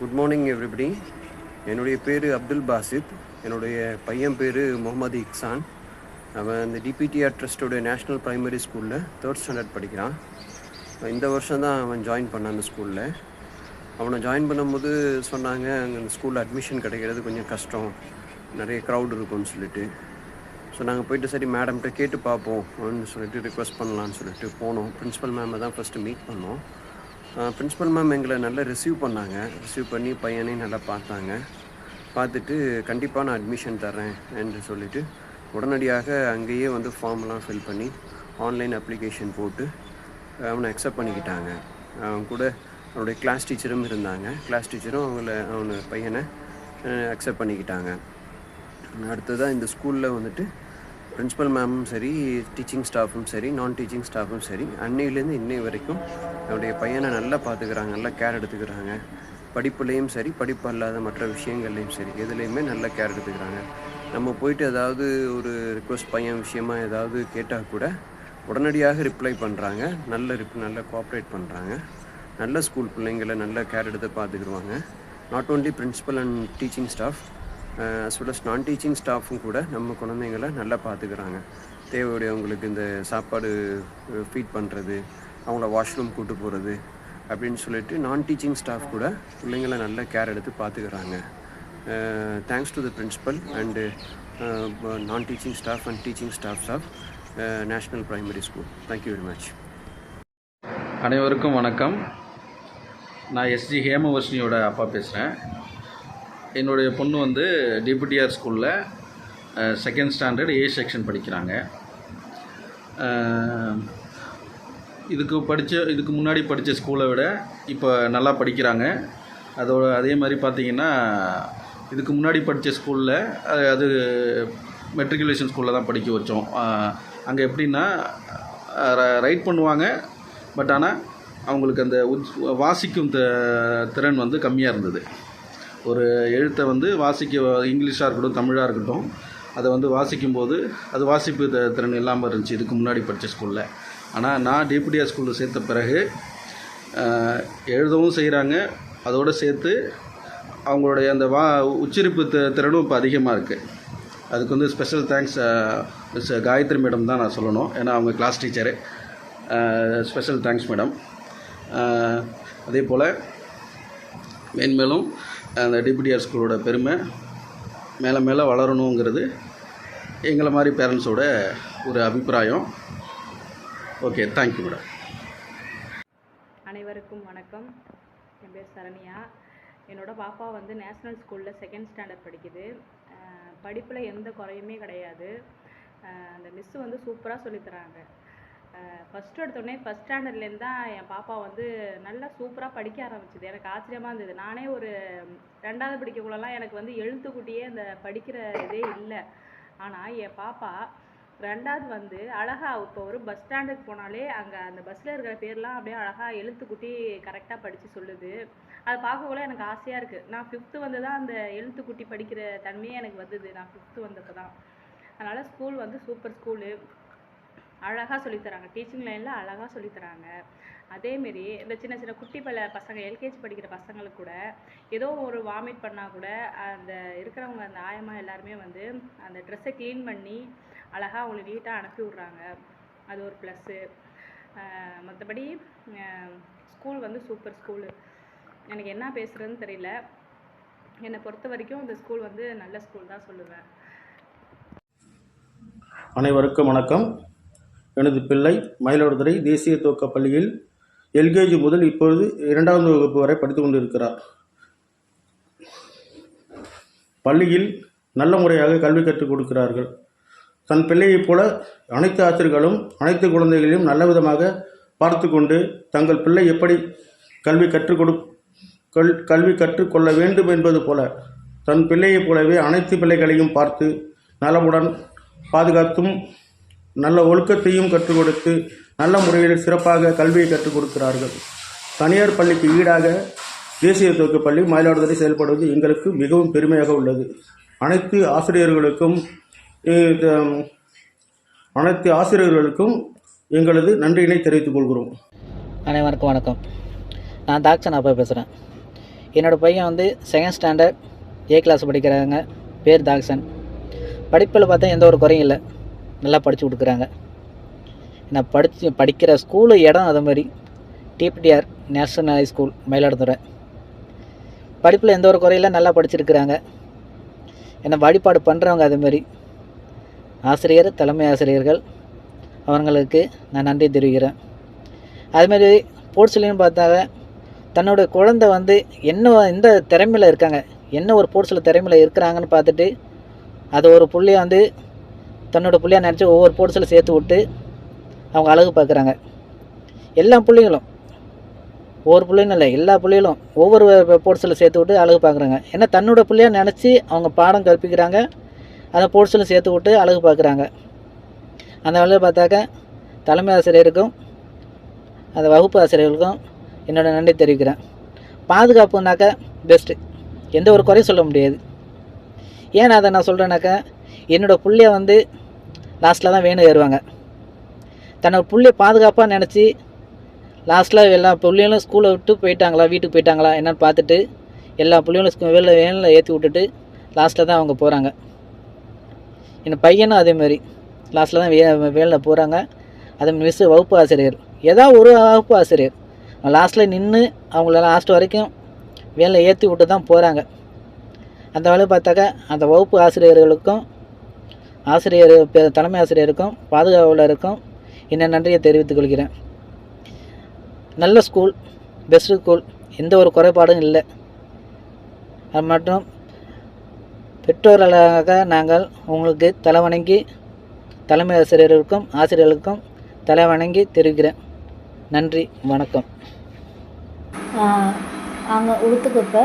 Good morning everybody. என்னுடைய பேர் அப்துல் பாசித். என்னுடைய பையன் பேர் முகமது இக்சான். அவன் இந்த டிபிடிஆர் ட்ரஸ்ட்டோடைய நேஷ்னல் ப்ரைமரி ஸ்கூலில் 3rd ஸ்டாண்டர்ட் படிக்கிறான். இந்த வருஷம் தான் அவன் ஜாயின் பண்ணான் அந்த ஸ்கூலில். அவனை ஜாயின் பண்ணும்போது சொன்னாங்க, அங்கே அந்த ஸ்கூலில் அட்மிஷன் கிடைக்கிறது கொஞ்சம் கஷ்டம், நிறைய க்ரௌட் இருக்கும்னு சொல்லிட்டு. ஸோ நாங்கள் போய்ட்டு சரி மேடம்கிட்ட கேட்டு பார்ப்போம் அப்படின்னு சொல்லிட்டு ரிக்வெஸ்ட் பண்ணலான்னு சொல்லிட்டு போனோம். பிரின்ஸிபல் மேமை தான் ஃபஸ்ட்டு மீட் பண்ணோம். பிரின்ஸிபல் மேம் எங்களை நல்லா ரிசீவ் பண்ணாங்க. ரிசீவ் பண்ணி பையனையும் நல்லா பார்த்தாங்க. பார்த்துட்டு கண்டிப்பாக நான் அட்மிஷன் தரேன் என்று சொல்லிவிட்டு உடனடியாக அங்கேயே வந்து ஃபார்ம்லாம் ஃபில் பண்ணி ஆன்லைன் அப்ளிகேஷன் போட்டு அவனை அக்செப்ட் பண்ணிக்கிட்டாங்க. அவன் கூட அவனுடைய கிளாஸ் டீச்சரும் இருந்தாங்க. கிளாஸ் டீச்சரும் அவனை பையனை அக்செப்ட் பண்ணிக்கிட்டாங்க. அடுத்ததாக இந்த ஸ்கூலில் வந்துட்டு பிரின்ஸிபல் மேமும் சரி, டீச்சிங் ஸ்டாஃபும் சரி, நான் டீச்சிங் ஸ்டாஃபும் சரி, அன்னையிலேருந்து இன்னை வரைக்கும் என்னுடைய பையனை நல்லா பார்த்துக்கிறாங்க, நல்லா கேர் எடுத்துக்கிறாங்க. படிப்புலேயும் சரி, படிப்பு அல்லாத மற்ற விஷயங்கள்லேயும் சரி, எதுலேயுமே நல்ல கேர் எடுத்துக்கிறாங்க. நம்ம போயிட்டு ஏதாவது ஒரு ரிக்வெஸ்ட் பையன் விஷயமாக ஏதாவது கேட்டால் கூட உடனடியாக ரிப்ளை பண்ணுறாங்க. நல்ல கோஆப்ரேட் பண்ணுறாங்க. நல்ல ஸ்கூல் பிள்ளைங்களை நல்ல கேர் எடுத்து பார்த்துக்கிடுவாங்க. Not only principal and teaching staff, as well as non teaching ஸ்டாஃபும் கூட நம்ம குழந்தைங்களை நல்லா பார்த்துக்கிறாங்க. தேவையுடையவங்களுக்கு இந்த சாப்பாடு ஃபீட் பண்ணுறது, அவங்கள வாஷ்ரூம் கூட்டு போகிறது அப்படின்னு சொல்லிட்டு நான் டீச்சிங் ஸ்டாஃப் கூட பிள்ளைங்களை நல்ல கேர் எடுத்து பார்த்துக்கிறாங்க. Thanks to the principal and non teaching staff and teaching staffs of national primary school. Thank you very much. அனைவருக்கும் வணக்கம். நான் எஸ்ஜி ஹேமவர்ஷினியோட அப்பா பேசுகிறேன். என்னுடைய பொண்ணு வந்து டிபிடிஆர் ஸ்கூலில் 2nd ஸ்டாண்டர்ட் ஏ செக்ஷன் படிக்கிறாங்க. இதுக்கு முன்னாடி படித்த ஸ்கூலை விட இப்போ நல்லா படிக்கிறாங்க. அதே மாதிரி பார்த்திங்கன்னா, இதுக்கு முன்னாடி படித்த ஸ்கூலில் அது மெட்ரிகுலேஷன் ஸ்கூலில் தான் படிக்க வச்சோம். அங்கே எப்படின்னா ரைட் பண்ணுவாங்க, பட் ஆனால் அவங்களுக்கு அந்த வாசிக்கும் திறன் வந்து கம்மியாக இருந்தது. ஒரு எழுத்தை வந்து இங்கிலீஷாக இருக்கட்டும், தமிழாக இருக்கட்டும், அதை வந்து வாசிக்கும்போது அது வாசிப்பு திறன் இல்லாமல் இருந்துச்சு இதுக்கு முன்னாடி படித்த ஸ்கூலில். ஆனால் நான் டிபிடிஆர் ஸ்கூலில் சேர்த்த பிறகு எழுதவும் செய்கிறாங்க, அதோடு சேர்த்து அவங்களுடைய அந்த உச்சரிப்பு திறனும் இப்போ அதிகமாக இருக்குது. அதுக்கு வந்து special thanks miss Gayathri madam தான் நான் சொல்லணும். ஏன்னா அவங்க class teacher. Special thanks madam. அதே போல் மேன்மேலும் அந்த டிபிடிஆர் ஸ்கூலோட பெருமை மேலே வளரணுங்கிறது எங்களை மாதிரி பேரண்ட்ஸோட ஒரு அபிப்பிராயம். Okay, thank you madam. அனைவருக்கும் வணக்கம். என் பேர் சரண்யா. என்னோடய பாப்பா வந்து நேஷ்னல் ஸ்கூலில் 2nd ஸ்டாண்டர்ட் படிக்குது. படிப்பில் எந்த குறையுமே கிடையாது. அந்த மிஸ்ஸு வந்து சூப்பராக சொல்லித்தராங்க. ஃபஸ்ட்டு எடுத்தோடனே 1st ஸ்டாண்டர்ட்லேருந்து தான் என் பாப்பா வந்து நல்லா சூப்பராக படிக்க ஆரம்பிச்சிது. எனக்கு ஆச்சரியமாக இருந்தது. நானே ஒரு 2வது படிக்கக்குள்ளலாம் எனக்கு வந்து எழுத்துக்கூட்டியே அந்த படிக்கிற இதே இல்லை. ஆனால் என் பாப்பா 2வது வந்து அழகாக இப்போ ஒரு பஸ் ஸ்டாண்டுக்கு போனாலே அங்கே அந்த பஸ்ஸில் இருக்கிற பேர்லாம் அப்படியே அழகாக எழுத்துக்கூட்டி கரெக்டாக படித்து சொல்லுது. அதை பார்க்கக்குள்ள எனக்கு ஆசையாக இருக்குது. நான் 5th வந்து தான் அந்த எழுத்துக்கூட்டி படிக்கிற தன்மையே எனக்கு வந்தது. நான் 5th வந்தப்போ தான். அதனால் ஸ்கூல் வந்து சூப்பர் ஸ்கூலு. அழகாக சொல்லித்தராங்க. டீச்சிங் லைனில் அழகாக சொல்லித்தராங்க. அதேமாரி இந்த சின்ன சின்ன குட்டி பசங்க எல்கேஜி படிக்கிற பசங்களுக்கு கூட ஏதோ ஒரு வாமிட் பண்ணால் கூட அந்த இருக்கிறவங்க அந்த ஆயமா எல்லாருமே வந்து அந்த ட்ரெஸ்ஸை க்ளீன் பண்ணி அழகாக அவங்களை நீட்டாக அனுப்பி விட்றாங்க. அது ஒரு ப்ளஸ்ஸு. மற்றபடி ஸ்கூல் வந்து சூப்பர் ஸ்கூலு. எனக்கு என்ன பேசுகிறதுன்னு தெரியல. என்னை பொறுத்த வரைக்கும் இந்த ஸ்கூல் வந்து நல்ல ஸ்கூல் தான் சொல்லுவேன். அனைவருக்கும் வணக்கம். எனது பிள்ளை மயிலாடுதுறை தேசிய துவக்கப் பள்ளியில் எல்கேஜி முதல் இப்பொழுது 2வது வகுப்பு வரை படித்து கொண்டிருக்கிறார். பள்ளியில் நல்ல முறையாக கல்வி கற்றுக் கொடுக்கிறார்கள். தன் பிள்ளையைப் போல அனைத்து ஆசிரியர்களும் அனைத்து குழந்தைகளையும் நல்ல விதமாக பார்த்து கொண்டு தங்கள் பிள்ளை எப்படி கல்வி கற்றுக்கொள்ள வேண்டும் என்பது போல தன் பிள்ளையைப் போலவே அனைத்து பிள்ளைகளையும் பார்த்து நலமுடன் பாதுகாத்தும் நல்ல ஒழுக்கத்தையும் கற்றுக் கொடுத்து நல்ல முறையில் சிறப்பாக கல்வியை கற்றுக் கொடுக்கிறார்கள். தனியார் பள்ளிக்கு ஈடாக தேசிய துவக்கப் பள்ளி மயிலாடுதுறை செயல்படுவது எங்களுக்கு மிகவும் பெருமையாக உள்ளது. அனைத்து ஆசிரியர்களுக்கும் எங்களது நன்றியினை தெரிவித்துக் கொள்கிறோம். அனைவருக்கும் வணக்கம். நான் தாக்சன் அப்பா பேசுகிறேன். என்னோடய பையன் வந்து செகண்ட் ஸ்டாண்டர்ட் ஏ கிளாஸ் படிக்கிறாங்க. பேர் தாக்சன். படிப்பில் பார்த்தா எந்த ஒரு குறையும் இல்லை, நல்லா படித்து கொடுக்குறாங்க. நான் படிக்கிற ஸ்கூலு இடம் அது மாதிரி டிபிடிஆர் நேஷனல் ஹை ஸ்கூல் மயிலாடுதுறை. படிப்பில் எந்த ஒரு குறையில நல்லா படிச்சிருக்கிறாங்க. என்னை வழிபாடு பண்ணுறவங்க அதுமாரி ஆசிரியர், தலைமை ஆசிரியர்கள் அவங்களுக்கு நான் நன்றி தெரிவிக்கிறேன். அதுமாரி ஸ்போர்ட்ஸ்லேயும் பார்த்தாங்க தன்னோட குழந்தை வந்து என்ன எந்த திறமையில் இருக்காங்க, என்ன ஒரு ஸ்போர்ட்ஸில் திறமையில் இருக்கிறாங்கன்னு பார்த்துட்டு அதை ஒரு புள்ளியை வந்து தன்னோட புள்ளியாக நினச்சி ஒவ்வொரு ஸ்போர்ட்ஸில் சேர்த்து விட்டு அவங்க அழகு பார்க்குறாங்க. எல்லா பிள்ளைங்களும் ஒவ்வொரு பிள்ளைங்களும் இல்லை, எல்லா பிள்ளைகளும் ஒவ்வொரு ஸ்போர்ட்ஸில் சேர்த்து விட்டு அழகு பார்க்குறாங்க. ஏன்னா தன்னோட பிள்ளையாக நினச்சி அவங்க பாடம் கற்பிக்கிறாங்க, அந்த ஸ்போர்ட்ஸில் சேர்த்து விட்டு அழகு பார்க்குறாங்க. அந்த வழியில் பார்த்தாக்க தலைமை ஆசிரியருக்கும் அந்த வகுப்பு ஆசிரியர்களுக்கும் என்னோடய நன்றி தெரிவிக்கிறேன். பாதுகாப்புனாக்கா பெஸ்ட்டு, எந்த ஒரு குறையும் சொல்ல முடியாது. ஏன் அதை நான் சொல்கிறேன்னாக்கா என்னோடய பிள்ளைய வந்து லாஸ்ட்டில் தான் வேணும் ஏறுவாங்க. தன்னோட பிள்ளைய பாதுகாப்பாக நினச்சி லாஸ்ட்டில் எல்லா பிள்ளைகளும் ஸ்கூலை விட்டு போயிட்டாங்களா, வீட்டுக்கு போயிட்டாங்களா என்னன்னு பார்த்துட்டு எல்லா பிள்ளைங்களும் வேனில் ஏற்றி விட்டுட்டு லாஸ்ட்டில் தான் அவங்க போகிறாங்க. என் பையனும் அதேமாதிரி லாஸ்ட்டில் தான் வேனில் போகிறாங்க. அதே மிஸ்ஸு வகுப்பு ஆசிரியர், ஏதாவது ஒரு வகுப்பு ஆசிரியர் லாஸ்ட்டில் நின்று அவங்கள லாஸ்ட் வரைக்கும் வேனில் ஏற்றி விட்டு தான் போகிறாங்க. அந்த வேலையை பார்த்தாக்கா அந்த வகுப்பு ஆசிரியர்களுக்கும் தலைமை ஆசிரியருக்கும் பாதுகாவலருக்கும் என்ன நன்றியை தெரிவித்துக் கொள்கிறேன். நல்ல ஸ்கூல், பெஸ்ட்டு ஸ்கூல், எந்த ஒரு குறைபாடும் இல்லை. அது மட்டும் பெற்றோர்களாக நாங்கள் உங்களுக்கு தலைவணங்கி தலைமை ஆசிரியர்களுக்கும் ஆசிரியர்களுக்கும் தலைவணங்கி தெரிவிக்கிறேன். நன்றி, வணக்கம். அங்கே உளுத்துக்குப்பை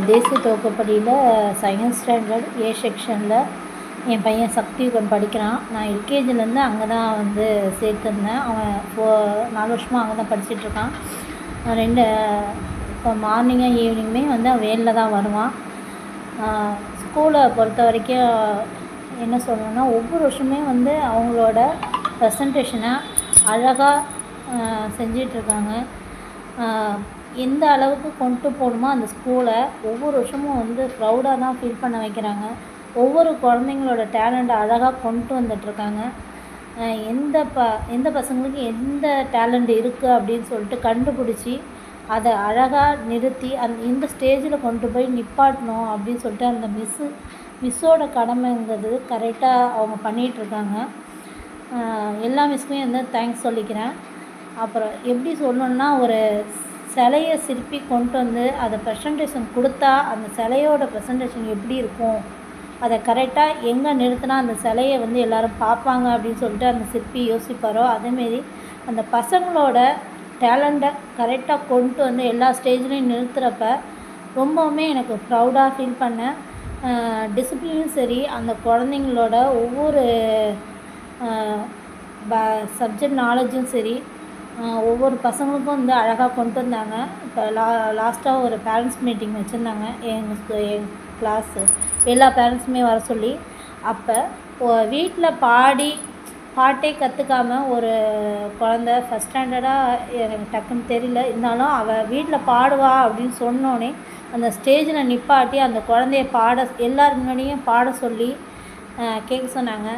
தேசிய துவக்கப்பள்ளியில் செகண்ட் ஸ்டாண்டர்ட் ஏ செக்ஷனில் என் பையன் சக்தியுகன் படிக்கிறான். நான் எல்கேஜிலேருந்து அங்கே தான் வந்து சேர்த்துருந்தேன். அவன் 4 வருஷமாக அங்கே தான் படிச்சிட்ருக்கான். இப்போ மார்னிங்கும் ஈவினிங்குமே வந்து அவன் வேனில் தான் வருவான். ஸ்கூலை பொறுத்த வரைக்கும் என்ன சொல்லணும்னா ஒவ்வொரு வருஷமே வந்து அவங்களோட ப்ரெசன்டேஷனை அழகாக செஞ்சிட்ருக்காங்க. எந்த அளவுக்கு கொண்டு போகணுமோ அந்த ஸ்கூலை ஒவ்வொரு வருஷமும் வந்து ப்ரௌடாக தான் ஃபீல் பண்ண வைக்கிறாங்க. ஒவ்வொரு குழந்தைங்களோட டேலண்ட்டை அழகாக கொண்டு வந்துட்டுருக்காங்க. எந்த பசங்களுக்கு எந்த டேலண்ட் இருக்குது அப்படின்னு சொல்லிட்டு கண்டுபிடிச்சி அதை அழகாக நிறுத்தி இந்த ஸ்டேஜில் கொண்டு போய் நிப்பாட்டணும் அப்படின்னு சொல்லிட்டு அந்த மிஸ்ஸோட கடமைங்கிறது கரெக்டாக அவங்க பண்ணிகிட்ருக்காங்க. எல்லா மிஸ்ஸுமே வந்து தேங்க்ஸ் சொல்லிக்கிறேன். அப்புறம் எப்படி சொல்லணுன்னா ஒரு சிலையை சிற்பி கொண்டு வந்து அதை ப்ரெசன்டேஷன் கொடுத்தா அந்த சிலையோட ப்ரெசன்டேஷன் எப்படி இருக்கும், அதை கரெக்டாக எங்கே நிறுத்தினா அந்த சிலையை வந்து எல்லோரும் பார்ப்பாங்க அப்படின்னு சொல்லிட்டு அந்த சிற்பி யோசிப்பாரோ அதேமாரி அந்த பசங்களோட டேலண்ட்டை கரெக்டாக கொண்டு வந்து எல்லா ஸ்டேஜ்லேயும் நிறுத்துகிறப்ப ரொம்பவுமே எனக்கு ப்ரௌடாக ஃபீல் பண்ணேன். டிசிப்ளினும் சரி, அந்த குழந்தைங்களோட ஒவ்வொரு சப்ஜெக்ட் நாலேஜும் சரி, ஒவ்வொரு பசங்களுக்கும் வந்து அழகாக கொண்டு வந்தாங்க. இப்போ லாஸ்ட்டாக ஒரு பேரண்ட்ஸ் மீட்டிங் வச்சுருந்தாங்க. எங்கள் கிளாஸு எல்லா பேரண்ட்ஸுமே வர சொல்லி, அப்போ வீட்டில் பாட்டே கற்றுக்காமல் ஒரு குழந்த ஃபஸ்ட் ஸ்டாண்டர்டாக எனக்கு டக்குன்னு தெரியல, இருந்தாலும் அவள் வீட்டில் பாடுவா அப்படின்னு சொன்னோன்னே அந்த ஸ்டேஜில் நிப்பாட்டி அந்த குழந்தைய எல்லார் முன்னாடியும் பாட சொல்லி கேட்க சொன்னாங்க.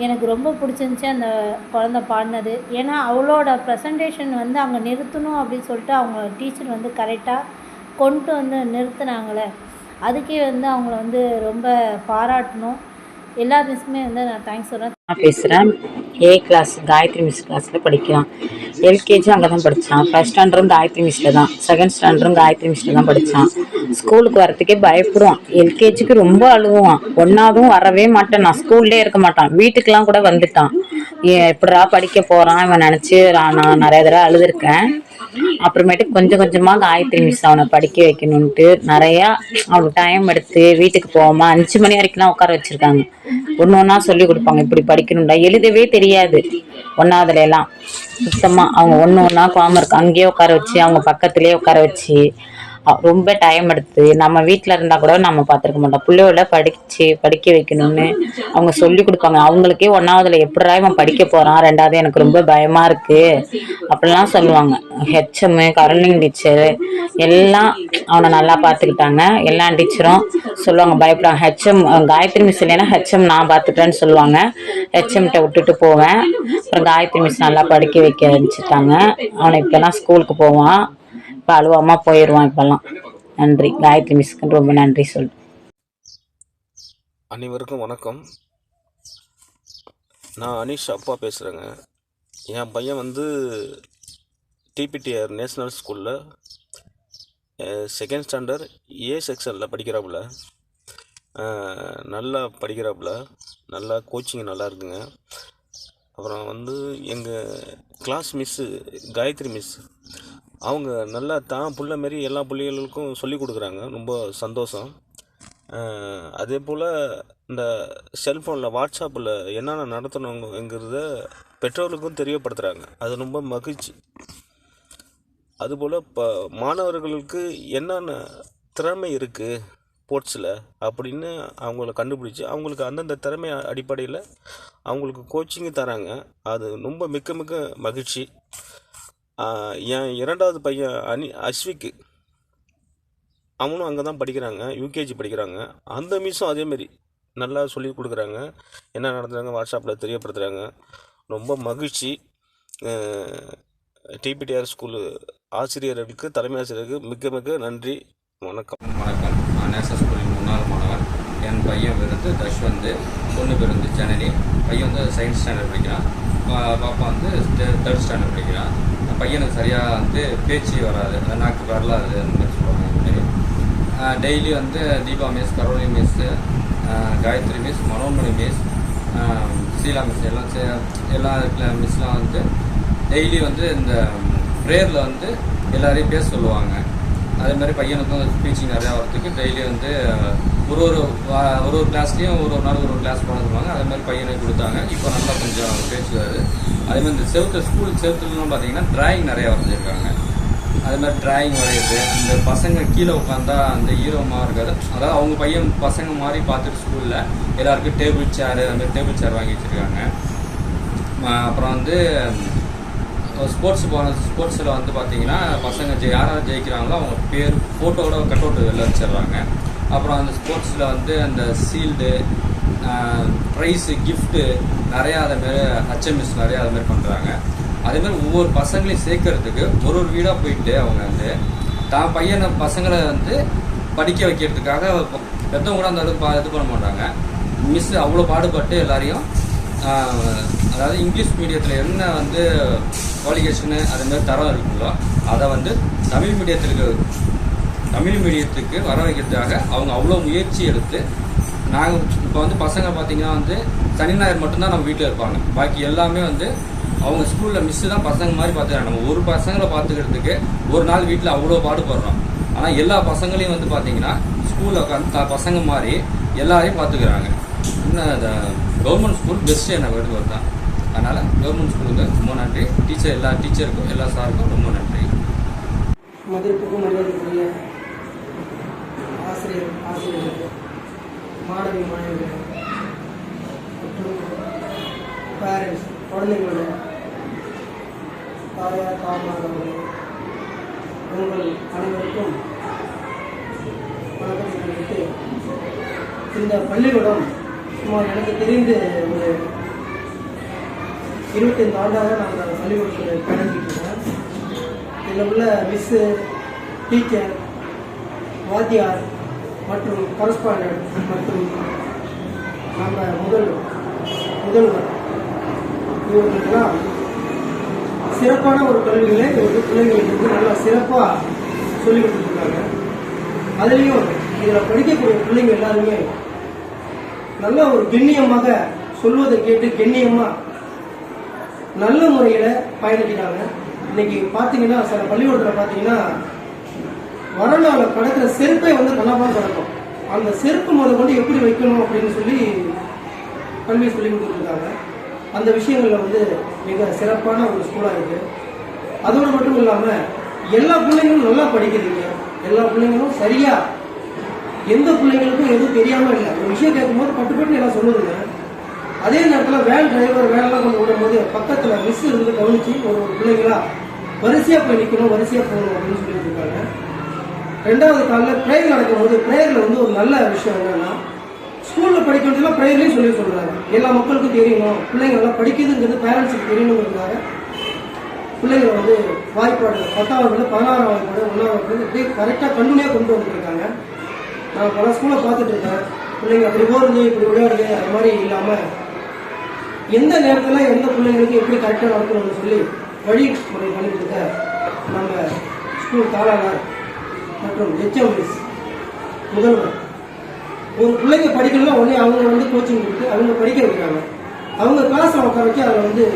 எனக்கு ரொம்ப பிடிச்சிருந்துச்சி அந்த குழந்த பாடினது. ஏன்னா அவளோட ப்ரெசன்டேஷன் வந்து அங்கே நிறுத்தணும் அப்படின்னு சொல்லிட்டு அவங்க டீச்சர் வந்து கரெக்டாக கொண்டு வந்து நிறுத்தினாங்களே, அதுக்கே வந்து அவங்கள வந்து ரொம்ப பாராட்டணும். எல்லா மிஸ்ஸுமே வந்து நான் தேங்க்ஸ் சொல்கிறேன். நான் பேசுகிறேன். ஏ கிளாஸ் காயத்ரி மிஸ் கிளாஸில் படிக்கிறான். எல்கேஜி அங்கே தான் படித்தான். ஃபஸ்ட் ஸ்டாண்டர்டும் காயத்ரி மிஸ்ஸில் தான், செகண்ட் ஸ்டாண்டர்டும் காயத்ரி மிஸ்ஸில் தான் படித்தான். ஸ்கூலுக்கு வரத்துக்கே பயப்படுவான். எல்கேஜிக்கு ரொம்ப அழுவான். ஒன்றாவதும் வரவே மாட்டான். நான் ஸ்கூல்லே இருக்க மாட்டான். வீட்டுக்கெலாம் கூட வந்துட்டான். எப்படா படிக்க போகிறான் இவன் நினச்சி நான் நிறைய தடவை அழுதுருக்கேன். அப்புறமேட்டுக்கு கொஞ்சம் கொஞ்சமாக காயத்ரி மிஸ் அவனை படிக்க வைக்கணுன்ட்டு நிறையா அவனுக்கு டைம் எடுத்து வீட்டுக்கு போகாமல் 5 மணி வரைக்கும்லாம் உட்கார வச்சுருக்காங்க. ஒன்று ஒன்றா சொல்லி கொடுப்பாங்க, இப்படி படிக்கணும்டா. எழுதவே தெரியாது 1ஆவதுல எல்லாம் சுத்தமாக. அவங்க ஒன்று ஒன்றா ஹோம்வொர்க் அங்கேயே உட்கார வச்சு அவங்க பக்கத்துலேயே உட்கார வச்சு ரொம்ப டைம் எடுத்து நம்ம வீட்டில் இருந்தால் கூட நம்ம பார்த்துருக்க மாட்டோம். பிள்ளையோட படிக்க வைக்கணும்னு அவங்க சொல்லி கொடுப்பாங்க. அவங்களுக்கே 1ஆவதுல எப்படிடா இவன் படிக்க போகிறான், 2ஆவது எனக்கு ரொம்ப பயமாக இருக்குது அப்படிலாம் சொல்லுவாங்க. ஹெச்எம், கரண்டிங் டீச்சரு எல்லாம் அவனை நல்லா பார்த்துக்கிட்டாங்க. எல்லா டீச்சரும் சொல்லுவாங்க பயப்படாங்க. ஹெச்எம் காயத்ரி மிஸ் இல்லைன்னா ஹெச்எம் நான் பார்த்துட்டேன்னு சொல்லுவாங்க. ஹெச்எம்கிட்ட விட்டுட்டு போவேன். அப்புறம் காயத்ரி மிஸ் நல்லா படிக்க வைக்க ஆரம்பிச்சுட்டாங்க. அவனை இப்போலாம் ஸ்கூலுக்கு போவான். இப்போ அழுவாமல் போயிடுவான் இப்போல்லாம். நன்றி காயத்ரி மிஸ்க்கு ரொம்ப நன்றி சொல்லு. அனைவருக்கும் வணக்கம். நான் அனீஷ் அப்பா பேசுகிறேங்க. என் பையன் வந்து டிபிடிஆர் நேஷ்னல் ஸ்கூலில் செகண்ட் ஸ்டாண்டர்ட் ஏ செக்ஷனில் படிக்கிறாப்புல. நல்லா படிக்கிறாப்புல, நல்லா கோச்சிங் நல்லா இருக்குங்க. அப்புறம் வந்து எங்கள் கிளாஸ் மிஸ்ஸு காயத்ரி மிஸ், அவங்க நல்லா தான் புள்ள மாரி எல்லா பிள்ளைகளுக்கும் சொல்லி கொடுக்குறாங்க. ரொம்ப சந்தோஷம். அதே போல் இந்த செல்ஃபோனில் வாட்ஸ்அப்பில் என்னென்ன நடத்தணுங்கிறத பெற்றோர்களுக்கும் தெரியப்படுத்துகிறாங்க. அது ரொம்ப மகிழ்ச்சி. அதுபோல் இப்போ மாணவர்களுக்கு என்னென்ன திறமை இருக்குது ஸ்போர்ட்ஸில் அப்படின்னு அவங்கள கண்டுபிடிச்சி அவங்களுக்கு அந்தந்த திறமை அடிப்படையில் அவங்களுக்கு கோச்சிங்கு தராங்க. அது ரொம்ப மிக்க மிக்க மகிழ்ச்சி. என் 2ஆவது பையன் அஸ்விக்கு, அவனும் அங்கே தான் படிக்கிறாங்க, யூகேஜி படிக்கிறாங்க. அந்த மிஸ்ஸும் அதேமாரி நல்லா சொல்லி கொடுக்குறாங்க. என்ன நடத்துகிறாங்க வாட்ஸ்அப்பில் தெரியப்படுத்துகிறாங்க. ரொம்ப மகிழ்ச்சி. டிபிடிஆர் ஸ்கூலு ஆசிரியர்களுக்கு, தலைமை ஆசிரியருக்கு மிக்க மிக்க நன்றி. வணக்கம். வணக்கம். நான் நேஷனல் ஸ்கூலின் முன்னாள் மாணவன். என் பையன் பேர் வந்து தஷ்வந்த், பொண்ணு பேர் வந்து ஜனனி. பையன் வந்து செகண்ட் ஸ்டாண்டர்ட் படிக்கிறான். பாப்பா வந்து 3rd ஸ்டாண்டர்ட் படிக்கிறான். பையனுக்கு சரியாக வந்து பேச்சு வராது, நாக்கு வரலாது அந்த மாதிரி சொல்லுவாங்க. டெய்லி வந்து தீபா மிஸ், கரோலி miss, Gayathri miss, Manonmani miss, Sheela miss எல்லா மிஸ்லாம் வந்து டெய்லி வந்து இந்த ப்ரேயரில் வந்து எல்லாரையும் பேச சொல்லுவாங்க. அதே மாதிரி பையனுக்கும் ஸ்பீச்சிங் நிறையா வரத்துக்கு டெய்லி வந்து ஒரு கிளாஸ்லேயும் ஒரு நாள் ஒரு கிளாஸ் போட சொல்லுவாங்க. அதே மாதிரி பையனுக்கு கொடுத்தாங்க. இப்போ நல்லா கொஞ்சம் பேசுவார். அதே மாதிரி இந்த ஸ்கூல் செவத்துலாம் பார்த்தீங்கன்னா டிராயிங் நிறையா வரைஞ்சிருக்காங்க. அதே மாதிரி டிராயிங் வரைகிறது, இந்த பசங்க கீழே உட்காந்தா அந்த ஈரமாக இருக்காது. அதாவது அவங்க பசங்க மாதிரி பார்த்துட்டு ஸ்கூலில் எல்லாருக்கும் டேபிள் சேரு, அந்த டேபிள் சேர் வாங்கி வச்சுருக்காங்க. அப்புறம் வந்து ஸ்போர்ட்ஸில் வந்து பார்த்தீங்கன்னா பசங்க யாராவது ஜெயிக்கிறாங்களோ அவங்க பேர் ஃபோட்டோவோட கட் அவுட் வெளில வச்சிடுறாங்க. அப்புறம் அந்த ஸ்போர்ட்ஸில் வந்து அந்த சீல்டு, ப்ரைஸு, கிஃப்ட்டு நிறையா அதேமாரி ஹச்எம்எஸ் நிறையா அதுமாதிரி பண்ணுறாங்க. அதேமாதிரி ஒவ்வொரு பசங்களையும் சேர்க்கறதுக்கு ஒரு வீடாக போயிட்டு அவங்க வந்து தான் பசங்களை வந்து படிக்க வைக்கிறதுக்காக பெற்றவங்க கூட அந்த அளவுக்கு இது பண்ண மாட்டாங்க. மிஸ் அவ்வளோ பாடுபட்டு எல்லாரையும், அதாவது இங்கிலீஷ் மீடியத்தில் என்ன வந்து குவாலிஃபிகேஷனு அதேமாதிரி தரம் இருக்குங்களோ அதை வந்து தமிழ் மீடியத்துக்கு வர வைக்கிறதுக்காக அவங்க அவ்வளோ முயற்சி எடுத்து, நாங்கள் இப்போ வந்து பசங்க பார்த்திங்கன்னா வந்து சனி ஞாயிறு மட்டும்தான் நம்ம வீட்டில் இருப்பாங்க. பாக்கி எல்லாமே வந்து அவங்க ஸ்கூலில் மிஸ்ஸு தான் பசங்க மாதிரி பார்த்துக்கிறாங்க. நம்ம ஒரு பசங்களை பார்த்துக்கிறதுக்கு ஒரு நாள் வீட்டில் அவ்வளோ பாடுபடுறோம். ஆனால் எல்லா பசங்களையும் வந்து பார்த்திங்கன்னா ஸ்கூலில் உட்காந்து பசங்க மாதிரி எல்லாரையும் பார்த்துக்கிறாங்க. இன்னும் கவர்மெண்ட் ஸ்கூல் பெஸ்ட்டு என்ன வேறு தான். அதனால் கவர்மெண்ட் ஸ்கூலுக்கு ரொம்ப நன்றி. எல்லா டீச்சருக்கும் எல்லா சாருக்கும் ரொம்ப நன்றி. மதிப்புக்கும் மரியாதைக்குரிய ஆசிரியர்கள், மாணவிகள் மற்றும் பேரண்ட்ஸ், குழந்தைங்களோட தாயார் தாமானவர்கள், உங்கள் அனைவருக்கும் வணக்கத்தை தெரிவித்து, இந்த பள்ளிக்கூடம் சுமார் எனக்கு தெரிந்து ஒரு 25 ஆண்டாக நாங்கள் பள்ளிக்கூடத்தில் கடந்துட்டு இருக்கோம். இதில் உள்ள மிஸ்ஸு, டீச்சர், வாத்தியார் மற்றும் கரஸ்பாண்டன்ட் மற்றும் நம்ம முதல்வர் இவர்களுக்கெல்லாம் சிறப்பான ஒரு கல்விகளை பிள்ளைங்களுக்கு நல்லா சிறப்பாக சொல்லிக் கொடுத்துருக்காங்க. அதுலேயும் இதில் படிக்கக்கூடிய பிள்ளைங்க எல்லாருமே நல்ல ஒரு கண்ணியமாக சொல்வதை கேட்டு கண்ணியமாக நல்ல முறையில் பயணிக்கிறாங்க. இன்னைக்கு பார்த்தீங்கன்னா சில பள்ளிக்கூடத்தில் பார்த்தீங்கன்னா வரலாறு கடக்கிற செருப்பை வந்து நல்லா கிடக்கும். அந்த செருப்பு கொண்டு எப்படி வைக்கணும் அப்படின்னு சொல்லி கல்வி சொல்லி கொடுத்துருக்காங்க. அந்த விஷயங்களில் வந்து மிக சிறப்பான ஒரு ஸ்கூலாக இருக்குது. அதோடு மட்டும் இல்லாமல் எல்லா பிள்ளைங்களும் நல்லா படிக்கிறீங்க. எல்லா பிள்ளைங்களும் சரியாக எந்த பிள்ளைங்களுக்கும் எதுவும் தெரியாமல் இல்லை. ஒரு விஷயம் கேட்கும்போது பட்டு எல்லாம் சொல்லுதுங்க. அதே நேரத்தில் வேன் டிரைவர் வேனெல்லாம் கொண்டு விடும்போது பக்கத்தில் மிஸ் இருந்து கவனித்து ஒரு பிள்ளைங்களா வரிசையாக போய் நிற்கணும், வரிசையாக போகணும் அப்படின்னு சொல்லிட்டு இருக்காங்க. 2வது காலையில் ப்ரேயர் நடக்கும்போது ப்ரேயரில் வந்து ஒரு நல்ல விஷயம் என்னன்னா, ஸ்கூலில் படிக்க வேண்டியதெல்லாம் ப்ரேயர்லேயும் சொல்கிறாங்க. எல்லா மக்களுக்கும் தெரியணும், பிள்ளைங்க நல்லா படிக்குதுங்கிறது பேரண்ட்ஸுக்கு தெரியணுங்கிறதுக்காக பிள்ளைங்களை வந்து வாய்ப்பாடு 10வது 16ஆம் வாய்ப்பாடு 1வது இப்படி கரெக்டாக கண்ணுமையாக கொண்டு வந்துருக்காங்க. நான் பல ஸ்கூலை பார்த்துட்டு இருக்கேன். பிள்ளைங்க அப்படி ஓடுது இப்படி விளையாடுது அது மாதிரி இல்லாமல் எந்த நேரத்தில் எந்த பிள்ளைங்களுக்கு எப்படி கரெக்டாக நடக்கணும்னு சொல்லி வழிமுறை பண்ணிட்டு இருக்க நம்ம ஸ்கூல் தாளாளர் மற்றும் HMS முதல்வர் ஒரு பிள்ளைங்க படிக்கணும்னா உடனே அவங்க வந்து கோச்சிங் கொடுத்து அவங்க படிக்க வைக்கிறாங்க. அவங்க கிளாஸில் உட்கார வச்சு அதில் வந்து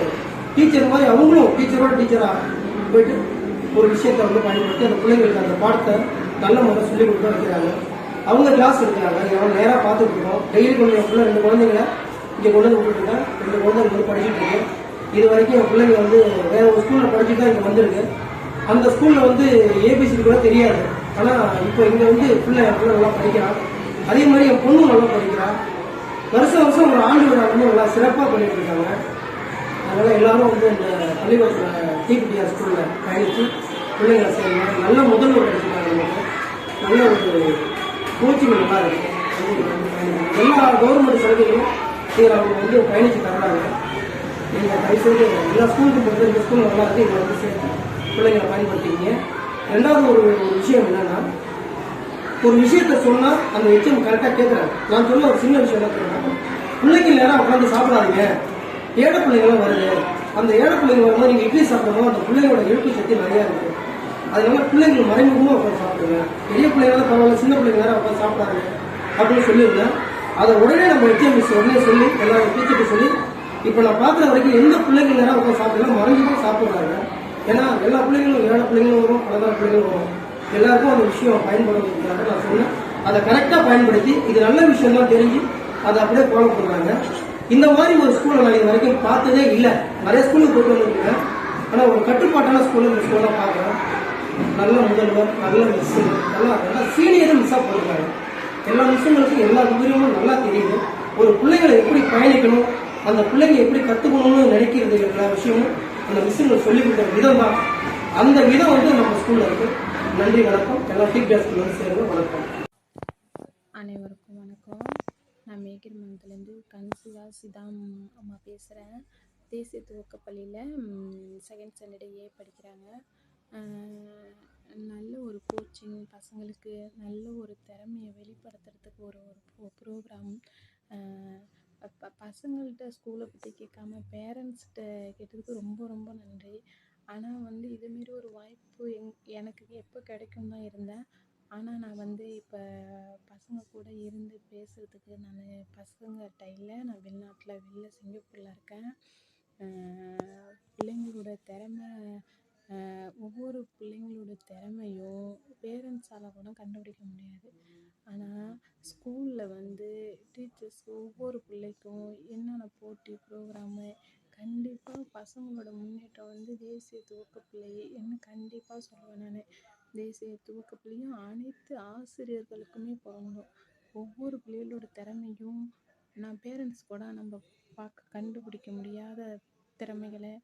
டீச்சர் மாதிரி அவங்களும் டீச்சரோட டீச்சராக போயிட்டு ஒரு விஷயத்தை வந்து பயன்படுத்தி அந்த பிள்ளைங்களுக்கு அந்த பாடத்தை நல்ல முறை சொல்லிக் கொடுக்க வைக்கிறாங்க. அவங்க கிளாஸ் எடுக்கிறாங்க. அவங்க நேராக பார்த்துட்டு இருக்கோம். டெய்லி கொண்டு என் பிள்ளை 2 குழந்தைங்களை இங்கே கொண்டு வந்து விட்டுருக்கேன். 2 குழந்தைங்க வந்து படிச்சுட்டு இருக்கேன். இது வரைக்கும் என் பிள்ளைங்க வந்து வேற ஒரு ஸ்கூலில் படிச்சுட்டு தான் இங்கே வந்திருக்கு. அந்த ஸ்கூலில் வந்து ABCD கூட தெரியாது. ஆனால் இப்போ இங்கே வந்து பிள்ளை நல்லா படிக்கிறான். அதே மாதிரி என் பொண்ணும் நல்லா படிக்கிறான். வருஷம் ஒரு ஆண்டு விழா வந்து நல்லா சிறப்பாக பண்ணிட்டு இருக்காங்க. அதனால எல்லாரும் வந்து இந்த பள்ளிக்கூடத்தில் TPTR ஸ்கூலில் பயணித்து பிள்ளைங்களை செய்யணும். நல்ல முதல்வர் கிடைச்சிருக்காங்க. நல்ல ஒரு கோச்சிங் நல்லா இருக்கு. எல்லா கவர்மெண்ட் சலுகைகளும் அவங்க வந்து பயணித்து தர்றாங்க. நீங்கள் தயவுசெய்து எல்லா ஸ்கூலுக்கும் போகிறது இந்த ஸ்கூல் நல்லா இருக்கு. இதை வந்து சேர்த்து பிள்ளைங்களை பயன்படுத்திக்கிங்க. 2வது ஒரு விஷயம் என்னன்னா, ஒரு விஷயத்த சொன்னால் அந்த HM கரெக்டாக கேட்குறாங்க. நான் சொல்ல ஒரு சின்ன விஷயம் என்ன சொல்றேன், பிள்ளைங்க நேரம் உட்காந்து சாப்பிடாதீங்க, ஏழை பிள்ளைங்களாம் வருது. அந்த ஏழை பிள்ளைங்க வரும்போது நீங்கள் இட்லி சாப்பிடணும், அந்த பிள்ளைங்களோட எழுப்பு சக்தி நிறையா இருக்குது. அதனால பிள்ளைங்களுக்கு மறைமுகமாக உட்காந்து சாப்பிடுங்க. பெரிய பிள்ளைங்களாம் பரவாயில்ல, சின்ன பிள்ளைங்க நேரம் உட்காந்து சாப்பிடாங்க அப்படின்னு சொல்லியிருந்தேன். அதை உடனே நம்ம HMS உடனே சொல்லி எல்லா டீச்சர்கிட்ட சொல்லி இப்போ நான் பார்க்குற வரைக்கும் எந்த பிள்ளைங்க நேரம் உட்காந்து சாப்பிடலாம் மறைமுகமாக சாப்பிடுறாங்க. ஏன்னா எல்லா பிள்ளைங்களும் ஏழை பிள்ளைங்களும் வரும், பலதார பிள்ளைங்களும் வரும். எல்லாருக்கும் அந்த விஷயம் பயன்படுறதுக்காக நான் சொன்னேன். அதை கரெக்டாக பயன்படுத்தி இது நல்ல விஷயம் தான் தெரிஞ்சு அதை அப்படியே ஃபாலோ பண்ணுறாங்க. இந்த மாதிரி ஒரு ஸ்கூலை நான் இது வரைக்கும் பார்த்ததே இல்லை. நிறைய ஸ்கூலுக்கு போயிட்டு வந்துருக்கேன். ஆனால் ஒரு கட்டுப்பாட்டான ஸ்கூலில் இந்த ஸ்கூலை பார்க்குறேன். நல்ல முதல்வர், நல்ல மிஸ்ஸு, நல்லா சீனியரும் மிஸ்ஸாக போயிருக்காங்க. எல்லா மிஸ்ஸுங்களுக்கும் எல்லா விவரமும் நல்லா தெரியுது. ஒரு பிள்ளைகளை எப்படி பயணிக்கணும், அந்த பிள்ளைங்க எப்படி கற்றுக்கணும்னு நினைக்கிறது எல்லா விஷயமும் அந்த மிஸ்ஸுங்களை சொல்லிக் கொடுக்குற விதம் தான். அந்த விதம் வந்து நம்ம ஸ்கூலில் இருக்குது. நன்றி, வணக்கம். எல்லா TPTR ஸ்கூலில் வந்து சேருங்க. வணக்கம். அனைவருக்கும் வணக்கம். நான் மேகிர்மங்கலேருந்து கன்சிகா சிதாம் அம்மா பேசுகிறேன். தேசிய துவக்கப்பள்ளியில் 2nd ஸ்டாண்டர்ட் A படிக்கிறாங்க. நல்ல ஒரு கோச்சிங், பசங்களுக்கு நல்ல ஒரு திறமையை வெளிப்படுத்துறதுக்கு ஒரு ப்ரோக்ராம். பசங்கள்கிட்ட ஸ்கூலை பற்றி கேட்காம பேரண்ட்ஸ்கிட்ட கேட்டதுக்கு ரொம்ப ரொம்ப நன்றி. ஆனால் வந்து இதுமாரி ஒரு வாய்ப்பு எனக்கு எப்போ கிடைக்கும் தான் இருந்தேன். ஆனால் நான் வந்து இப்போ பசங்க கூட இருந்து பேசுகிறதுக்கு நான் பசங்கள்கிட்ட இல்லை. நான் வெளில சிங்கப்பூரில் இருக்கேன். பிள்ளைங்களோட திறமை, ஒவ்வொரு பிள்ளைங்களோட திறமையும் பேரண்ட்ஸால் கூட கண்டுபிடிக்க முடியாது. ஆனால் ஸ்கூலில் வந்து டீச்சர்ஸ் ஒவ்வொரு பிள்ளைக்கும் என்னென்ன போட்டி ப்ரோக்ராமு, கண்டிப்பாக பசங்களோட முன்னேற்றம் வந்து தேசிய துவக்கப்பள்ளி என்ன கண்டிப்பாக சொல்லுவேன் நான். தேசிய துவக்கப்பள்ளியும் அனைத்து ஆசிரியர்களுக்குமே பொருந்தும். ஒவ்வொரு பிள்ளைகளோட திறமையும் நான் பேரண்ட்ஸ் கூட நம்ம கண்டுபிடிக்க முடியாத திறமைகளை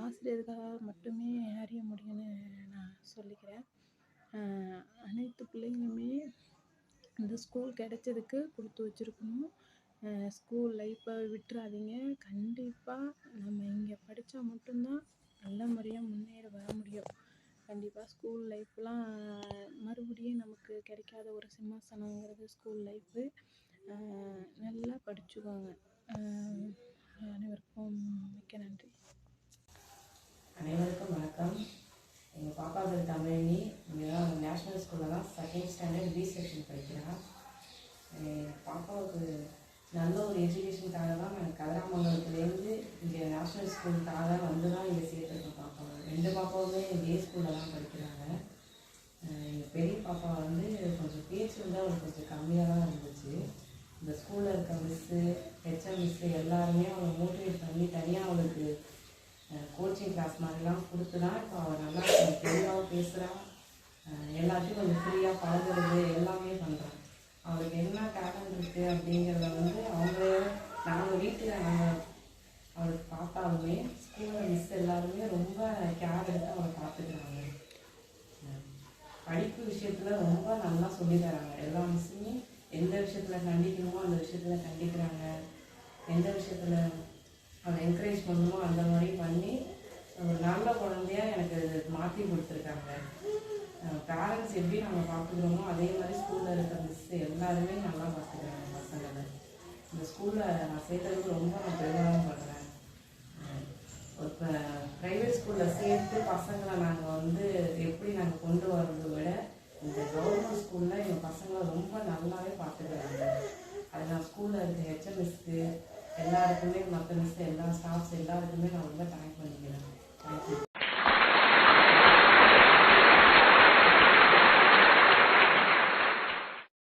ஆசிரியர்களால் மட்டுமே அறிய முடியும்னு நான் சொல்லிக்கிறேன். அனைத்து பிள்ளைங்களுமே இந்த ஸ்கூல் கிடைச்சதுக்கு கொடுத்து வச்சுருக்கணும். ஸ்கூல் லைஃப்பை விட்டுறாதீங்க. கண்டிப்பாக நம்ம இங்கே படித்தா மட்டும்தான் நல்ல முறையாக முன்னேற வர முடியும். கண்டிப்பாக ஸ்கூல் லைஃப்லாம் மறுபடியும் நமக்கு கிடைக்காத ஒரு சிம்மாசனங்கிறது ஸ்கூல் லைஃபு. நல்லா படிச்சுக்கோங்க. அனைவருக்கும் மிக்க நன்றி. அனைவருக்கும் வணக்கம். எங்கள் பாப்பா பேர் தமிழினி. இங்கே தான் நேஷ்னல் ஸ்கூலில் தான் 2nd ஸ்டாண்டர்ட் B செக்ஷன் படிக்கிறான். பாப்பாவுக்கு நல்ல ஒரு எஜுகேஷனுக்காக தான் நாங்கள் கதிராமங்கலத்துலேருந்து இங்கே நேஷ்னல் ஸ்கூலுக்காக வந்து தான் இங்கே சேர்த்துருக்கோம். பாப்பாவை 2 பாப்பாவுமே இதே ஸ்கூலில் தான் படிக்கிறாங்க. எங்கள் பெரிய பாப்பா வந்து கொஞ்சம் பேச்சு வந்து அவளுக்கு கொஞ்சம் கம்மியாக தான் இருந்துச்சு. இந்த ஸ்கூலில் இருக்க மிஸ்ஸு, HM மிஸ்ஸு எல்லாருமே அவளை மோட்டிவேட் பண்ணி தனியாக அவளுக்கு கோச்சிங் கிளாஸ் மாதிரிலாம் கொடுத்து தான் இப்போ அவள் நல்லா தெளிவாக பேசுகிறா. எல்லாத்தையும் கொஞ்சம் ஃப்ரீயாக பழகுறது எல்லாமே பண்ணுறேன். அவருக்கு என்ன டேலண்ட் இருக்குது அப்படிங்கிறத வந்து அவங்களே நாங்கள் வீட்டில் நாங்கள் அவருக்கு பார்த்தாலுமே ஸ்கூலில் மிஸ் எல்லாருமே ரொம்ப கேர் எடுத்து அவரை பார்த்துக்கிறாங்க. படிப்பு விஷயத்தில் ரொம்ப நல்லா சொல்லித்தராங்க. எல்லா மிஸ்ஸுமே எந்த விஷயத்தில் கண்டிக்கணுமோ அந்த விஷயத்தில் கண்டிக்கிறாங்க, எந்த விஷயத்தில் அதை என்கரேஜ் பண்ணணுமோ அந்த மாதிரி பண்ணி ஒரு நல்ல குழந்தையா எனக்கு மாற்றி கொடுத்துருக்காங்க. பேரண்ட்ஸ் எப்படி நாங்கள் பார்த்துக்கிறோமோ அதே மாதிரி ஸ்கூலில் இருக்கிற மிஸ் எல்லாருமே நல்லா பார்த்துக்கிறாங்க பசங்களை. இந்த ஸ்கூலில் நான் சேர்த்ததுக்கு ரொம்ப நான் பெருமையாக பண்ணுறேன். இப்போ ப்ரைவேட் ஸ்கூலில் சேர்த்து பசங்களை நாங்கள் வந்து எப்படி நாங்கள் கொண்டு வர்றதை விட இந்த கவர்மெண்ட் ஸ்கூலில் எங்கள் பசங்களை ரொம்ப நல்லாவே பார்த்துக்கிறாங்க. அது நான் ஸ்கூலில் இருக்க ஹெச்எம்எஸ்க்கு எல்லாருக்குமே, மற்ற மிஸ் எல்லா ஸ்டாஃப்ஸ் எல்லாருக்குமே நான் ரொம்ப தேங்க் பண்ணிக்கிறேன். தேங்க்யூ.